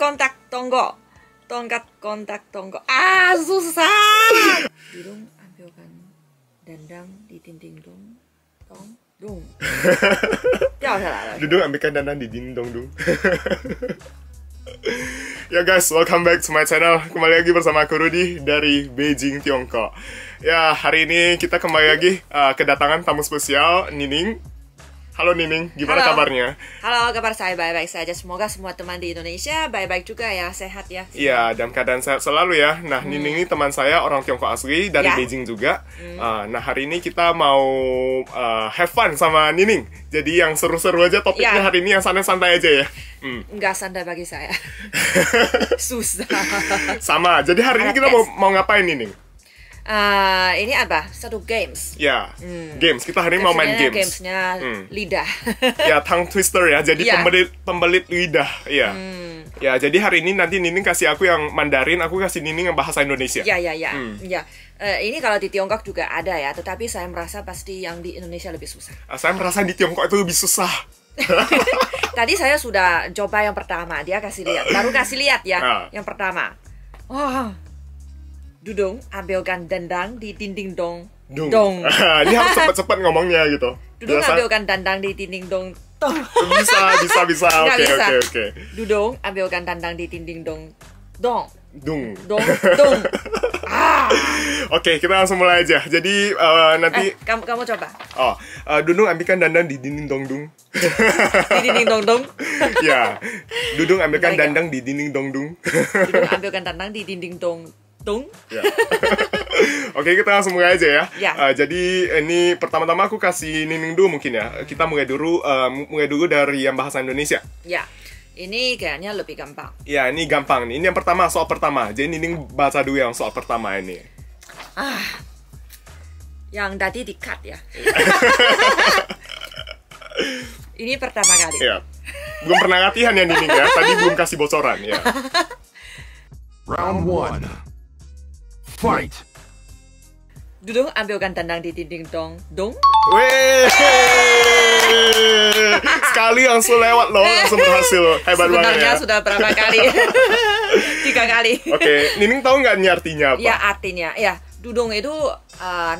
kontak tonggo. Tongkat kontak tonggo. Ah, susah. Dudung ambilkan dandang di dinding dong. Dong. Dung. Dudung ambilkan dandang di dinding dong dung. Ya guys, welcome back to my channel. Kembali lagi bersama aku Rudy dari Beijing, Tiongkok. Ya, hari ini kita kembali lagi kedatangan tamu spesial, Nining. Halo Nining, gimana kabarnya? Halo, kabar saya baik-baik saja. Semoga semua teman di Indonesia baik-baik juga ya, sehat ya. Iya, dalam keadaan sehat selalu ya. Nah, Nining ini teman saya, orang Tiongkok asli dari Beijing juga. Nah, hari ini kita mau have fun sama Nining. Jadi yang seru-seru aja topiknya hari ini, yang santai-santai aja ya. Enggak santai bagi saya. Susah. Sama, jadi hari ini kita mau ngapain Nining? Ini apa? Satu games. Ya, games. Kita hari ini mau main games. Gamesnya lidah. Ya, tongue twister ya. Jadi pembelit lidah. Ya. Ya, jadi hari ini nanti Nining kasih aku yang Mandarin, aku kasih Nining yang bahasa Indonesia. Ya. Ini kalau di Tiongkok juga ada ya, tetapi saya merasa pasti yang di Indonesia lebih susah. Saya merasa di Tiongkok itu lebih susah. Tadi saya sudah coba yang pertama, dia kasih lihat, baru kasih lihat ya, yang pertama. Dudung, ambilkan dandang di dinding dong. Dong. Ini harus cepat-cepat ngomongnya gitu. Dudung, ambilkan dandang di dinding dong. Bisa. Oke. Dudung, ambilkan dandang di dinding dong. Dong. Oke, kita langsung mulai aja. Jadi nanti kamu coba. Dudung ambilkan dandang di dinding dong dung. Di dinding dong dong. Ya. Dudung ambilkan dandang di dinding dong dung. Dudung ambilkan dandang di dinding dong. Ya. Oke, kita langsung mulai aja ya. Jadi ini pertama-tama aku kasih Nining dulu mungkin ya. Kita mulai dulu dari yang bahasa Indonesia. Ya. Ini kayaknya lebih gampang. Ya, ini gampang nih. Ini yang pertama, soal pertama. Jadi Nining baca dulu yang soal pertama ini. Yang tadi di-cut ya. Ini pertama kali. Ya. Belum pernah latihan ya Nining ya. Tadi belum kasih bocoran ya. Round 1. Fight. Dudung, ambilkan dandang di dinding dong. Weh. Sekali langsung lewat loh, langsung berhasil. Hebat banget ya. Sebenarnya sudah berapa kali? 3 kali. Oke, Nining tahu nggak ini artinya apa? Ya, artinya ya, dudung itu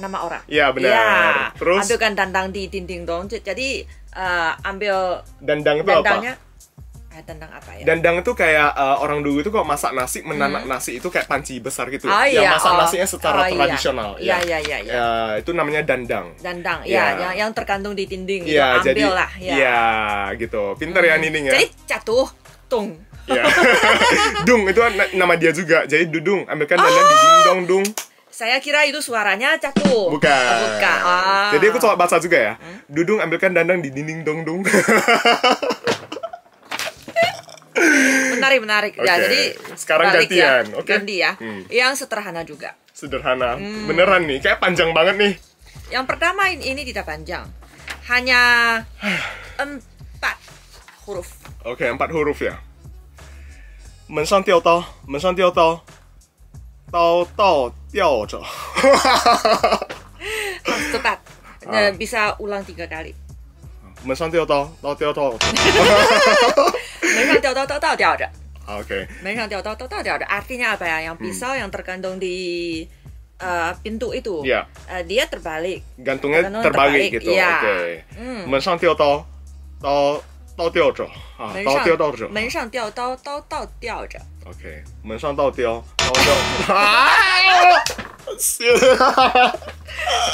nama orang. Ya, benar. Ya, terus ambilkan dandang di dinding dong. Jadi ambil dandang itu dandangnya, apa? Dandang apa ya? Dandang itu kayak orang dulu itu kalau masak nasi, menanak nasi itu kayak panci besar gitu. Yang masak nasinya secara tradisional. Iya. Itu namanya dandang. Dandang, yang tergantung di dinding. Iya, ambil jadi lah. Iya, gitu. Pinter ya Nining ya. Jadi jatuh, tung. Ya. Dung itu nama dia juga. Jadi Dudung, ambilkan dandang di dinding dong dung. Saya kira itu suaranya jatuh. Bukan. Jadi aku coba baca juga ya. Dudung, ambilkan dandang di dinding dong dung. Menarik. Ya, jadi sekarang gantian. Ya. Ganti ya. Yang sederhana juga. Sederhana. Beneran nih, kayak panjang banget nih. Yang pertama ini tidak panjang. Hanya 4 huruf. Oke, 4 huruf ya. 门上吊刀，门上吊刀，刀吊着。 Harus cepat. Bisa ulang 3 kali. 门上吊刀，刀吊着。门上吊刀，刀吊着。 Oke. 门上吊刀，刀吊着。Artinya apa ya? Yang pisau yang tergantung di pintu itu. Iya. Dia terbalik. Gantungnya terbalik gitu. Oke. 门上吊刀，刀吊着。刀吊着。门上吊刀，刀吊着。 Oke. 门上倒吊，刀吊。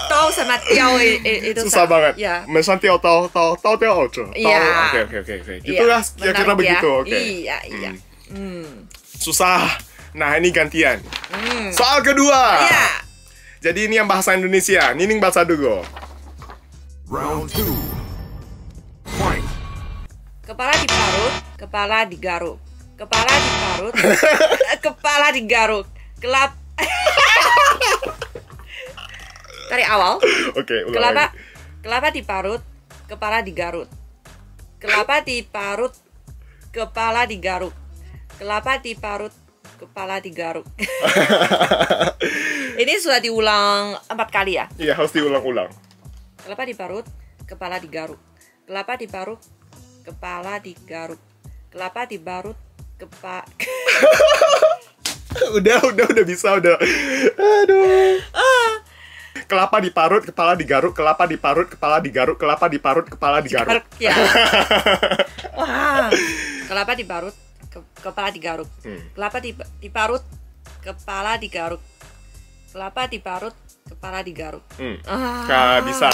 刀sama 吊 itu susah banget. Ya. 门上吊刀，刀吊着。 Iya. Oke. Gitulah kira-kira begitu. Oke. Iya. Susah. Nah, ini gantian. Soal kedua. Iya. Jadi ini yang bahasa Indonesia. Nining baca dulu. Round 2. Fight. Kepala diparut, kepala digaruk. Kepala diparut, kepala digaruk. Dari awal. Oke, ulang lagi. Kelapa diparut, kepala digarut. Kelapa diparut, kepala digaruk. Kelapa diparut, kepala digaruk. Ini sudah diulang 4 kali ya? Iya, harus diulang-ulang. Kelapa diparut, kepala digaruk. Kelapa diparut, kepala digaruk. Kelapa diparut, Udah bisa udah. Aduh. Kelapa diparut, kepala digaruk, kelapa diparut, kepala digaruk, kelapa diparut, kepala digaruk. Ya. Wah. Kelapa diparut, kepala digaruk. Kelapa diparut, kepala digaruk. Kelapa diparut, kepala digaruk. Bisa.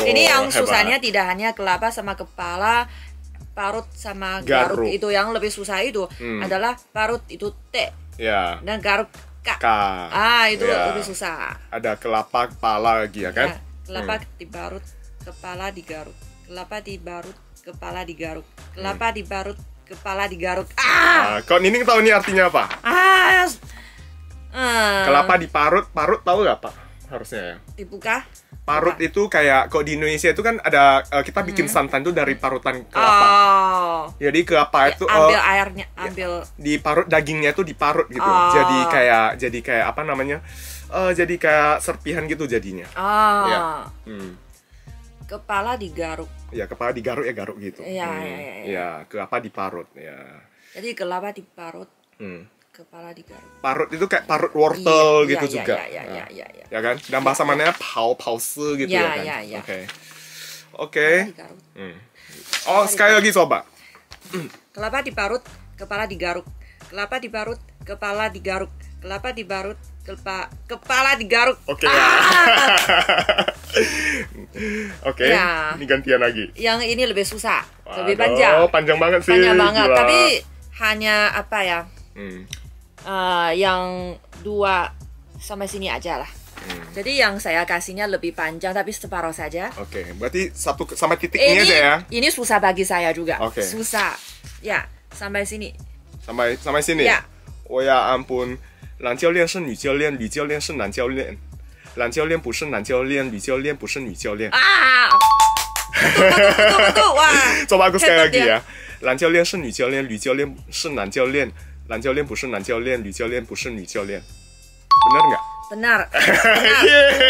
Ini yang hebat. susahnya tidak hanya kelapa sama kepala, parut sama garuk. Itu yang lebih susah itu adalah parut itu T Ya. dan garuk K. Itu Ya. lebih susah. Ada kelapa, kepala lagi ya kan? Ya, kelapa diparut, kepala digaruk. Kelapa diparut, kepala digaruk. Kelapa diparut, kepala digaruk. Kok Nining tahu ini artinya apa? Kelapa diparut, parut tahu nggak Pak? Harusnya ya. Dibuka. Parut itu kayak kok di Indonesia itu kan ada kita bikin santan tuh dari parutan kelapa. Jadi kelapa itu ambil airnya, ambil diparut, dagingnya tuh diparut gitu. Jadi kayak apa namanya? Jadi kayak serpihan gitu jadinya. Ya. Kepala digaruk. Ya, kepala digaruk ya garuk gitu. Ya. Kelapa diparut ya. Jadi kelapa diparut. Kepala digaruk. Parut itu kayak parut wortel gitu juga. Iya. Ya kan? Dan bahasa mananya pause gitu ya kan. Iya. Oke. Sekali lagi coba. Kelapa diparut, kepala digaruk. Kelapa diparut, kepala digaruk. Kelapa diparut, kepala digaruk. Oke. Oke. Ya. Ini gantian lagi. Yang ini lebih susah, lebih Waduh, panjang. Panjang banget sih. Panjang banget, gila. tapi hanya apa ya? Yang 2 sampai sini aja lah. Jadi yang saya kasihnya lebih panjang tapi separuh saja. Oke, berarti 1 sampai titik ini aja ya. Ini susah bagi saya juga. Oke. Susah. Ya, sampai sini. Sampai sini. Ya. Oh ya ampun. 男教练是女教练，女教练是男教练。男教练不是男教练，女教练不是女教练。 Betul. Wah. Coba aku sekali Hebat lagi ya. 呀。男教练是女教练，女教练是男教练。男教练不是男教练，女教练不是女教练。Benar nggak? Benar.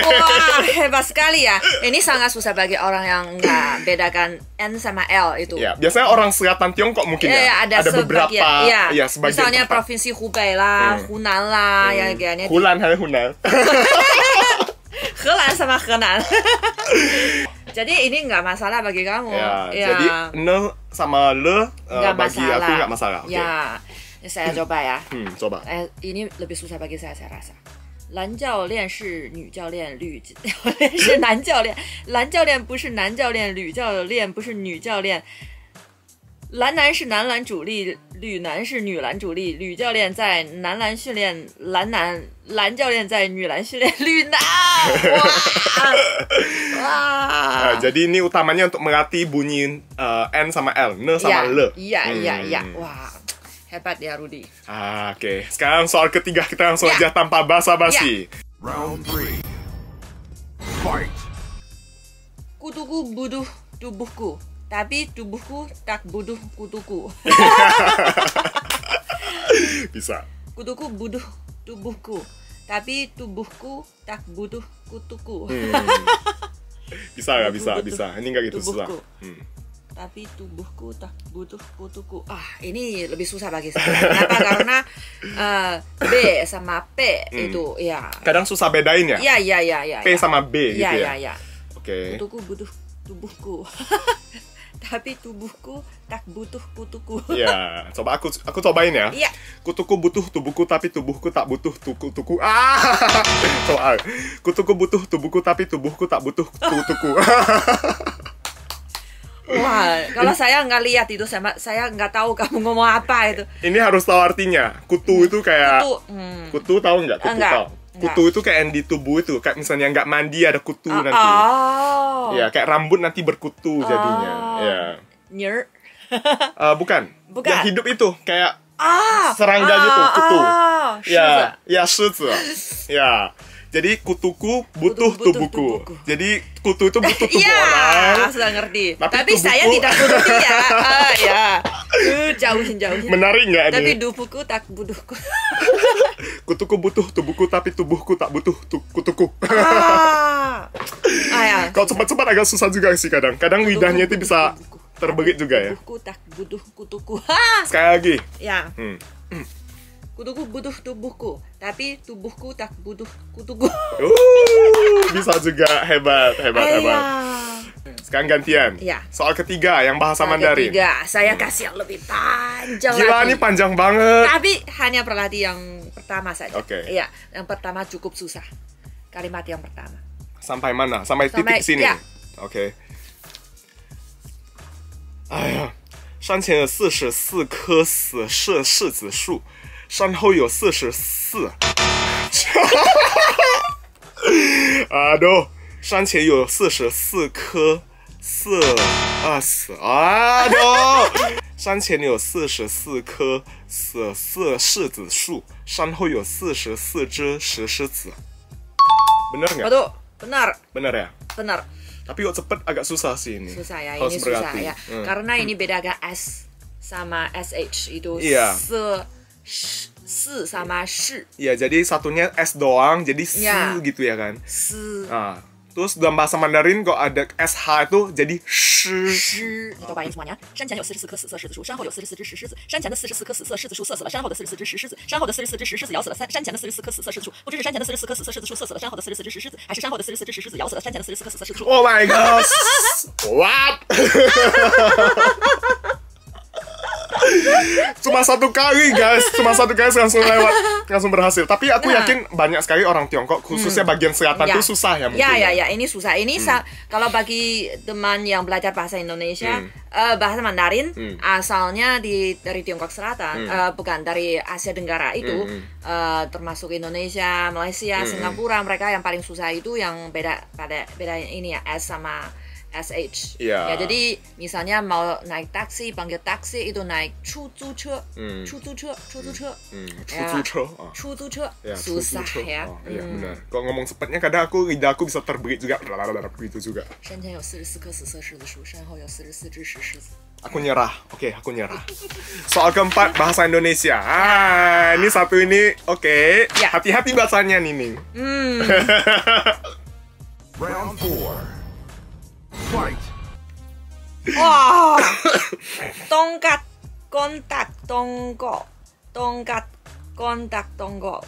Wah, hebat sekali ya. Ini sangat susah bagi orang yang nggak bedakan N sama L itu. Ya, biasanya orang selatan Tiongkok mungkin ya. Ada beberapa. sebagian. Ya, sebagian Misalnya tempat. provinsi Hubei lah, Hunan lah, ya kayaknya. Hunan hay Hunan. Henan sama Henan. Jadi ini nggak masalah bagi kamu. Jadi ne sama le bagi masalah. aku nggak masalah. Oke. Ya, saya coba ya. Coba. Ini lebih susah bagi saya rasa. 蓝教练是女教练，吕教练是男教练。蓝教练不是男教练，吕教练不是女教练。蓝男是男篮主力，吕男是女篮主力。吕教练在男篮训练蓝男，蓝教练在女篮训练吕男。Wah. Jadi ini utamanya untuk melatih bunyi N sama L, ne sama le. Iya. Wah, hebat ya Rudy. Oke. Sekarang soal ketiga kita langsung aja tanpa basa-basi. Round 3. Fight. Kutuku butuh tubuhku, tapi tubuhku tak butuh kutuku. Bisa. Kutuku butuh tubuhku, tapi tubuhku tak butuh kutuku. Bisa nggak? Bisa. Ini nggak gitu susah. Tapi tubuhku tak butuh kutuku. Ini lebih susah bagi saya. Kenapa? Karena B sama P itu ya. Kadang susah bedain ya? Iya. P sama B gitu ya? Iya. Oke. Kutuku butuh tubuhku. Tapi tubuhku tak butuh kutuku. Ya, coba aku cobain ya. Iya. Kutuku butuh tubuhku tapi tubuhku tak butuh tuku. Soal. Kutuku butuh tubuhku tapi tubuhku tak butuh tuku. Wah, kalau saya nggak lihat itu, saya nggak tahu kamu ngomong apa itu. Ini harus tahu artinya. Kutu itu kayak kutu tahu nggak? Kutu Enggak. tahu. Kutu itu kayak yang di tubuh itu, kayak misalnya nggak mandi ada kutu nanti. Ya, kayak rambut nanti berkutu jadinya. Ya. Nyer. Bukan. Bukan. Yang hidup itu kayak serangga gitu, kutu. Ya, shizi. Ya. Jadi kutuku butuh tubuhku. Jadi kutu itu butuh tubuh orang. Iya, sudah ngerti. Tapi saya tubuhku- tidak butuh dia. Ya. Jauhin. Menarik nggak Tapi nih? tubuhku tak butuhku. Kutuku butuh tubuhku tapi tubuhku tak butuh kutuku. Ya. Kalau cepat-cepat agak susah juga sih kadang. Kadang lidahnya itu bisa terbelit juga ya. Tubuhku tak butuh kutuku. Ha! Sekali lagi. Ya. Hmm. Kutuku butuh tubuhku, tapi tubuhku tak butuh kutuku. Bisa juga. Hebat. Sekarang gantian. Iya. Soal ketiga yang bahasa Mandarin. Ketiga, saya kasih yang lebih panjang Gila, lagi. ini panjang banget. Tapi hanya perhati yang pertama saja. Oke. Iya, yang pertama cukup susah. Kalimat yang pertama. Sampai mana? Sampai titik sini. ya. Oke. 哎呀，山前有44棵死柿子树，山后有44。Aduh, 山前有44棵aduh, 山前有44棵柿子树，山后有44只石狮子。Bener nggak? Waduh, benar. Bener ya? Benar. Tapi kok cepet agak susah sih ini. Susah ya, Harus ini susah berhati. ya. Karena ini beda agak S sama SH itu. Iya. Se sama shi. Iya, jadi satunya S doang, jadi S Iya. gitu ya kan. Se. Nah, terus dalam bahasa Mandarin kok ada SH itu jadi shi. Shi. 你都发音 semuanya. 山前有44棵死色柿子树，山后有44只石狮子。山前的44棵死色柿子树射死了山后的44只石狮子，山后的44只石狮子咬死了山前的44棵死色柿子树。不知是山前的44棵死色柿子树射死了山后的44只石狮子，还是山后的44只石狮子咬死了山前的44棵死色柿子树。 Oh my god. What? Cuma satu kali guys, langsung lewat, langsung berhasil. Tapi aku yakin banyak sekali orang Tiongkok, khususnya bagian selatan Ya. tuh susah ya mungkin. Ya, ini susah. Ini kalau bagi teman yang belajar bahasa Indonesia, bahasa Mandarin asalnya dari Tiongkok Selatan, bukan dari Asia Tenggara itu, termasuk Indonesia, Malaysia, Singapura, mereka yang paling susah itu yang beda ini ya, S sama SH. Iya. Ya, jadi misalnya mau naik taksi, panggil taksi itu naik 出租车. Hmm. 出租车. Cucu-cucu. Ya, Susah cucu-cucu. ya. Oh, iya benar. Kalau ngomong cepatnya kadang lidah aku bisa terbelit juga. Gitu juga. 山前有44棵死色柿子树，山后有44只石狮子。 Aku nyerah. Oke, aku nyerah. Soal keempat bahasa Indonesia. Ini satu ini. Oke. Ya. Hati-hati bacanya Nining. Round 4. Fight. Wah, tongkat kontak tonggo, tongkat kontak tonggo,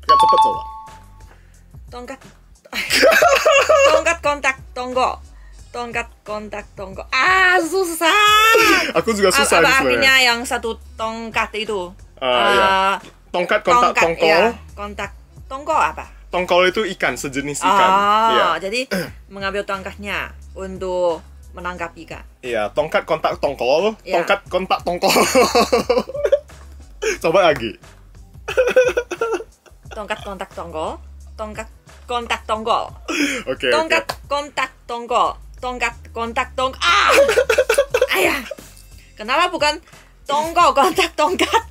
Gak cepet coba. tongkat kontak tonggo, tongkat kontak tonggo. Susah. Aku juga susah Apa nih sebenarnya. artinya yang satu tongkat itu? Iya. Tongkat kontak tongkol. Ya, kontak tonggo apa? Tongkol itu ikan, sejenis ikan. Iya. Jadi mengambil tongkatnya untuk menangkap ikan. Iya, tongkat kontak tongkol, Iya. tongkat kontak tongkol. Coba lagi. Tongkat kontak tonggol, tongkat kontak tonggol, Oke. tongkat kontak tonggol, tongkat kontak ayah, kenapa bukan tonggol kontak tongkat?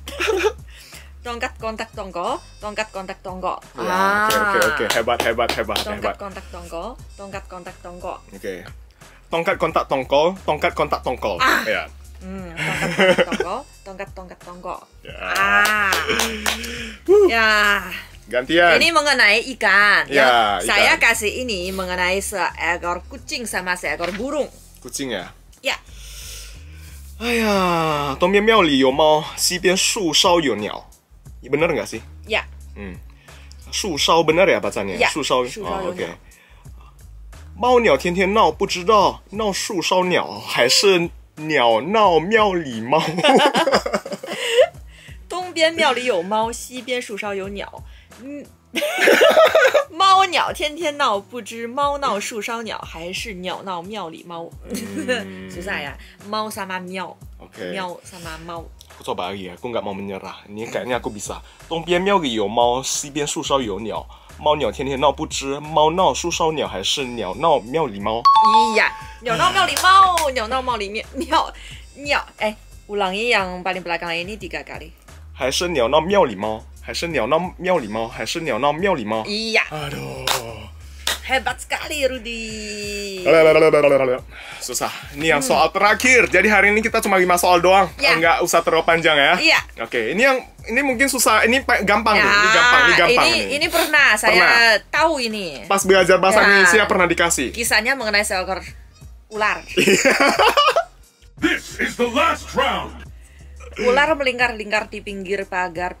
Tongkat kontak tonggol, tongkat kontak tonggol. Ya, oke. Hebat. Tongkat kontak tonggol, tongkat kontak tonggol. Oke. Tongkat kontak tongkol, tongkat kontak tongkol. Ya. Tongkat kontak tonggol, tongkat tonggol. Ya. Ya. Gantian. Ini mengenai ikan. Ya, Saya ikan. kasih ini mengenai seekor kucing sama seekor burung. Kucing ya. Ya. 哎呀，东边庙里有猫，西边树梢有鸟。Bener nggak sih? Ya. 树梢 bener ya bacanya? Ya, 树梢. 树梢有 Oke. 鸟。猫鸟天天闹，不知道闹树梢鸟还是鸟闹庙里猫。东边庙里有猫，西边树梢有鸟。猫鸟天天闹，不知猫闹树梢鸟，还是鸟闹庙里猫。susah ya. Mau sama miao. Oke. Miao sama mau. Aku coba lagi ya, aku nggak mau menyerah. Ini kayaknya aku bisa. 东边庙里有猫，西边树梢有鸟。猫鸟天天闹，不知猫闹树梢鸟还是鸟闹庙里猫。 Iya, 鸟闹庙里猫，鸟闹庙里庙。ulangi yang paling belakang ini 3 kali. 还是鸟闹庙里猫，还是鸟闹庙里猫，还是鸟闹庙里猫。 Iya, Aduh. hebat sekali Rudy. Susah. Ini yang soal terakhir. Jadi hari ini kita cuma 5 soal doang. Ya. Nggak usah terlalu panjang ya. Iya. Oke, ini mungkin susah. Ini gampang nih. Ini gampang nih. Ini pernah saya tahu ini. Pas belajar bahasa Ya. Indonesia pernah dikasih. Kisahnya mengenai seekor ular. This is the last round. Ular melingkar-lingkar di pinggir pagar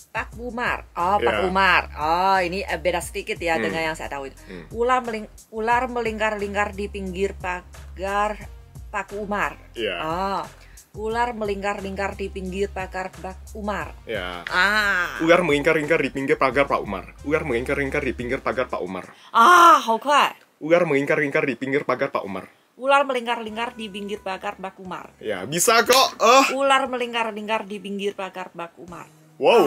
Pak Umar. Oh, Pak Ya. Umar. Oh, ini beda sedikit ya dengan yang saya tahu itu. Ular melingkar-lingkar di pinggir pagar Pak Umar. Ya. Oh, ular melingkar-lingkar di pinggir pagar Pak Umar. Ya. Ah, Ular mengingkar-ingkar di pinggir pagar Pak Umar. Ular mengingkar-ingkar di pinggir pagar Pak Umar. 好快. Ular mengingkar-ingkar di pinggir pagar Pak Umar. Ular melingkar-lingkar di pinggir pagar Pak Umar. Ya, bisa kok. Ular melingkar-lingkar di pinggir pagar Pak Umar. Wow.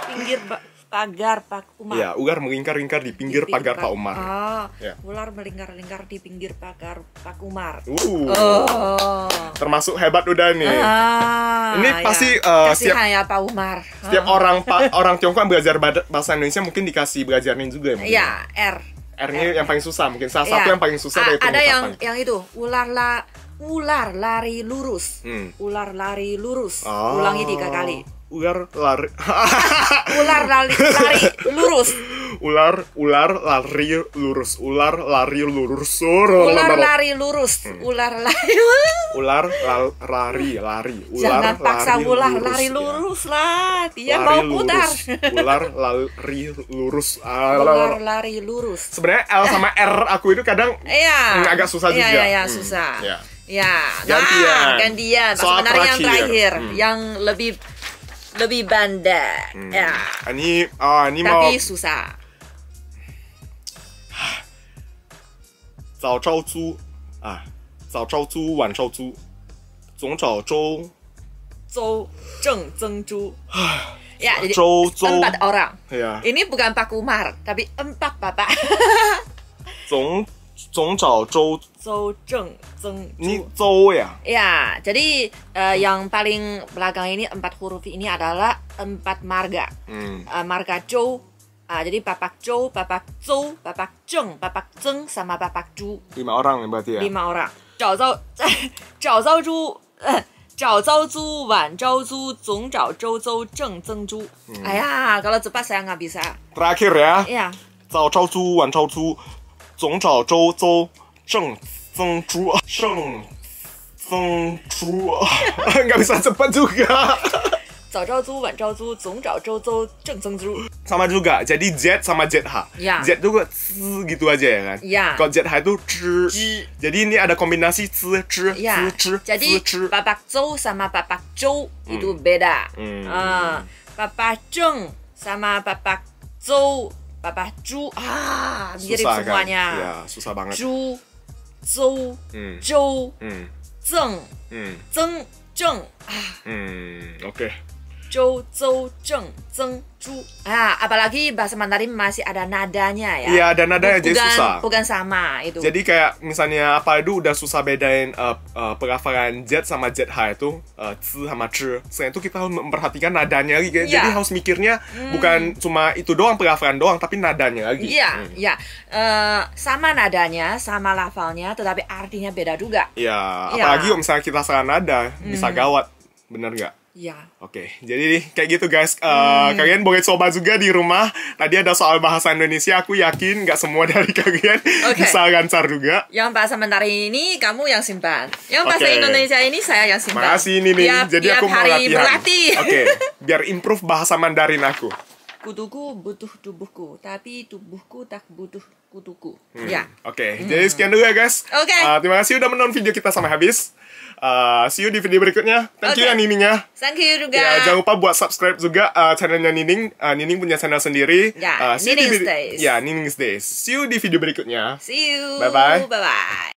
Pinggir pagar Pak Umar. Ya, ular mengingkar-ingkar di pinggir pagar Pak Umar. Ah, Ya. ular melingkar-lingkar di pinggir pagar Pak Umar. Oh. Termasuk hebat udah nih. Ini pasti, kasihan ya Pak Umar. Setiap orang Tiongkok yang belajar bahasa Indonesia mungkin dikasih belajarin juga ya. mungkin. Ya, R. R-nya yang paling susah, mungkin salah satu Ya. yang paling susah dari Ada pengucapan. yang itu, ular lari lurus. Ular lari lurus. Oh. Ulangi 3 kali. Ular lari Ular lari lurus. ular lari lurus. Ular lari lurus. Ular lari lurus. Ular lari. Ular lari. Jangan paksa ular lari ya. lurus lah. Dia Lari mau putar. lurus. Ular lari lurus. Ular lari lurus. Sebenarnya L sama R aku itu kadang Iya. agak susah juga. Iya, susah. Ya. Ya, Gantian. gantian. Soal Sebenarnya yang terakhir. terakhir, yang lebih bandar. Ya. Ini mau Tapi susah. 早朝猪啊，早朝猪，晚朝猪，总早周周正增猪. Ya, jadi 周周 4 orang. ya Ini bukan Pak Umar, tapi 4 bapak. 总早周 周正增你 猪. 周呀 Ya, jadi yang paling belakang ini 4 huruf ini adalah 4 marga. Marga Zhou. Jadi Bapak Zhou, Bapak Zhou, Bapak Zheng, Bapak Zeng, sama Bapak Zhu. 5 orang berarti ya 5 orang. 早朝猪，早朝猪，晚朝猪，总早周周正增猪. Kalau cepat saya nggak bisa. terakhir ya Ya. 早朝猪晚朝猪总早周周正增猪正增猪 nggak bisa cepat juga 早朝猪，晚朝猪，总早周周正增猪. sama juga jadi Z sama ZH Ya. Z itu z gitu aja ya kan Ya. kalau ZH itu Zhi. jadi ini ada kombinasi z Ya, jadi Bapak Zhou sama Bapak Zhou itu beda. Bapak Zheng sama Bapak Zhou, Bapak Zhu, mirip susah semuanya. kan? Ya, susah banget Zhu, Zhou, Zhou, Zeng, Zeng, Zheng, oke Zhou, Zhou, Zheng, Zeng, Zhu. Apalagi bahasa Mandarin masih ada nadanya ya. Iya, ada nadanya, jadi susah. Bukan sama itu. Jadi kayak misalnya apa itu udah susah bedain pelafalan Z sama ZH itu z sama c. Selain itu kita harus memperhatikan nadanya lagi. Jadi Ya. harus mikirnya bukan cuma itu doang pelafalan doang, tapi nadanya lagi. Iya. Sama nadanya, sama lafalnya, tetapi artinya beda juga. Iya, Ya. apalagi kalau misalnya kita salah nada bisa gawat, bener nggak? Iya. Oke, jadi kayak gitu guys. Kalian boleh coba juga di rumah. Tadi ada soal bahasa Indonesia, aku yakin nggak semua dari kalian Oke. bisa lancar juga. Yang bahasa Mandarin ini kamu yang simpan. Yang bahasa Oke. Indonesia ini saya yang simpan. Makasih ini nih. Jadi Tiap aku mau hari latihan. berlatih. Oke, biar improve bahasa Mandarin aku. Kutuku butuh tubuhku, tapi tubuhku tak butuh kutuku. Ya. Oke, jadi sekian dulu ya guys. Oke. Terima kasih udah menonton video kita sampai habis. See you di video berikutnya. Thank you Oke. ya Nining ya. Thank you juga. Ya, jangan lupa buat subscribe juga channelnya Nining. Nining punya channel sendiri. Ya, See you di Nining's video- Days. Ya, Nining's Days. See you di video berikutnya. See you. Bye-bye. Bye-bye.